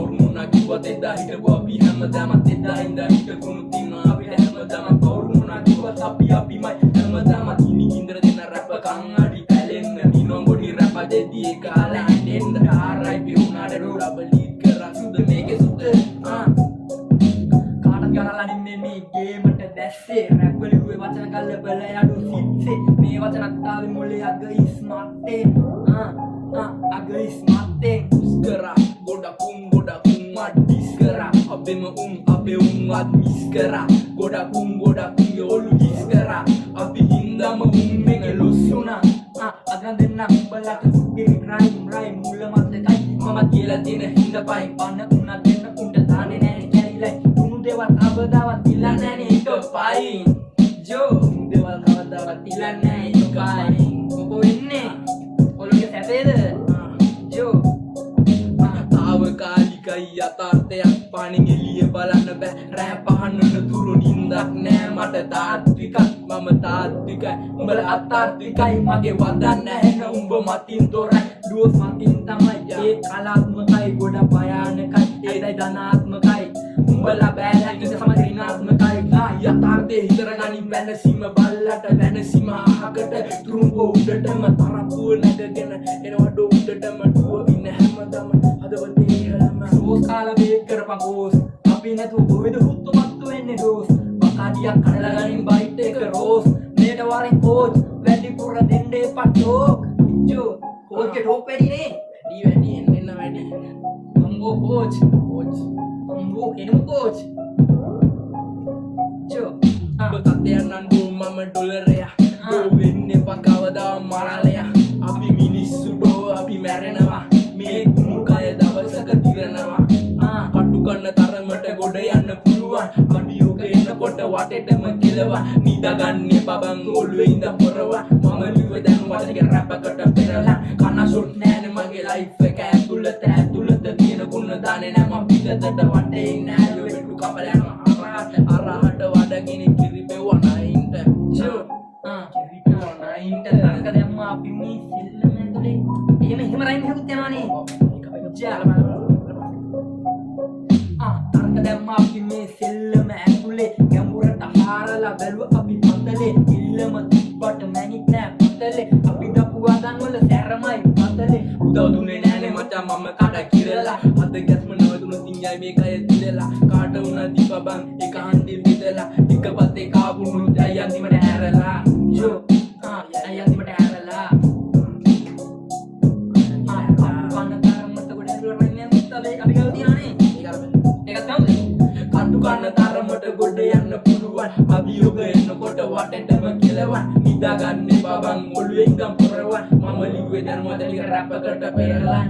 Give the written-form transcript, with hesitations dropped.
කවුරු මොනා කිව්වත් එදා හිටපු අපි හැමදාමත් එදා ඉඳන් හිටපුණු තින්නවා අපිට හැමදාම කවුරු මොනා කිව්වත් අපිමයි හැමදාමත් ඉනි කින්දර දෙන රැප කන් අඩි පැලෙන්න දිනෝ ගොඩි රැප දෙදී එක අලා ඇඬෙන්න RIP උනාට ඩබල් ලීඩ් කරන් සුද මේකේ සුද කාටත් ගහලා නින්නේ මේ ගේමට දැස්සේ රැප් වලින් වචන කල්ල බල යඩු සිත්සේ මේ වචනත් ආවේ මොලේ අග ඉස්මත්තේ අග ඉස්මත්තේ ස්කරා ගොඩකුම් අඩිස් කරා අපෙම අපේ අත් මිස් කරා ගොඩකුම් යෝලු කිස් කරා අපි හින්දාම මේක ලොස් වුණා අදන් දෙන්න බලට සුපිරි රයිම් මුල මතකයි මම කියලා තියෙන හිඳපයි පන්න තුනක් දෙන්න උන්ට තානේ නෑ කැරිලයි උණු දේවල් කවදාවත් ඉල්ලන්නේ නෑනේ එකපයි ජෝ උණු දේවල් කවදාවත් ඉල්ලන්නේ නෑ එකයි මොකෝ වෙන්නේ ඔලුගේ සැපේද ජෝ තාවකාලිකයි යථාර්ථයක් පාණින් එළිය බලන්න බෑ රෑ පහන්නන තුරු නින්දක් නෑ මට තාත්විකයි මම තාත්විකයි උඹලා අතාත්විකයි මගේ වදන් නැහැ උඹ මතින් තොරයි දුවස් මතින් තමයි ඒ කලාත්මකයි ගොඩ භයානකයි ඒයි ධනාත්මකයි උඹලා බෑලා ඉඳ සමරිනාත්මකයි යථාර්ථයේ හිතර ගනින් වෙනසීම බල්ලට වෙනසීම අහකට තුරුම්බ උඩටම තරප්පුව නැගගෙන එනවඩ උඩටම දුව ඉන්න හැමදම හදවතේ ඉහළම සෝස් කාලා බේක් කරපන් ගෝස් අපි නැතුව කොහෙද හුත්තු මත්තු වෙන්නේ ඩෝස් බකාඩියක් කඩලා ගනින් බයිට් එක රෝස් මේට වරින් කෝච් වැඩිපුර දෙන්නේ පටෝක් ජෝ කෝච්ගේ ටෝක් වැඩිනේ වැඩි එන්න වැඩි අම්බෝ කෝච් අම්බෝ එනු කෝච් ජෝ බතයන් නන්දු මම ඩොලරයා ගෝ වෙන්නේ පකවදා මරලයා අපි මිනිස්සු ඩෝ අපි මැරෙනවා මේ කුණු කය දවසක දිරනවා කටු කන්න තරමට ගොඩ යන්න පුළුවන් කඩියෝක එනකොට වටේටම කෙලවා නිදාගන්නේ බබන් ඔළුවේ ඉඳ පොරවා මම ලිව්වේ දැන් වටේක රැපකට පෙරලා කන ෂොට් නෑනේ මගේ ලයිෆ් එක ඇතුළත තියෙන කුණ දාන්නේ නෑ මම පිටතට වටේ නෑ වෙටු කපල යනවා අරහට වඩගෙන කිරිපෙවුවා නයින්ට ජෝ කිරිපෙවුවා නයින්ට තරක දැම්මා අපි මේ සෙල්ලම ඇතුලේ එහෙම රයින් හුත් යනවනේ තරක දැම්මා අපි මේ සෙල්ලම ඇතුලේ ගැඹුරට හාරලා බැලුවා අපි පතලේ ඉල්ලම තිබ්බට මැනික් නෑ පතලේ අපි දපු වදන් වල සැරමයි පතලේ උදව් දුන්නේ නෑනේ මචං මම කඩ කිරලා අද ගැස්ම නවතුණු තින්යයි මේකය දිලලා කාට වුණා දීපබන් එක හන්දින් බෙදලා එකපත් එක ආපුණු දැයි අන්තිමට ඇරලා යෝ දැයි අන්තිමට ඇරලා කටු කන්න තරමට ගොඩ යන්න පුළුවන් අභියෝග එනකොට වටේටම කෙලවන් නිදාගන්නේ බබන් ඔළුවේ ඉඳන් පොරවන් මම ලිව්වේ දැන් මොදලික රැපකට පෙරලන්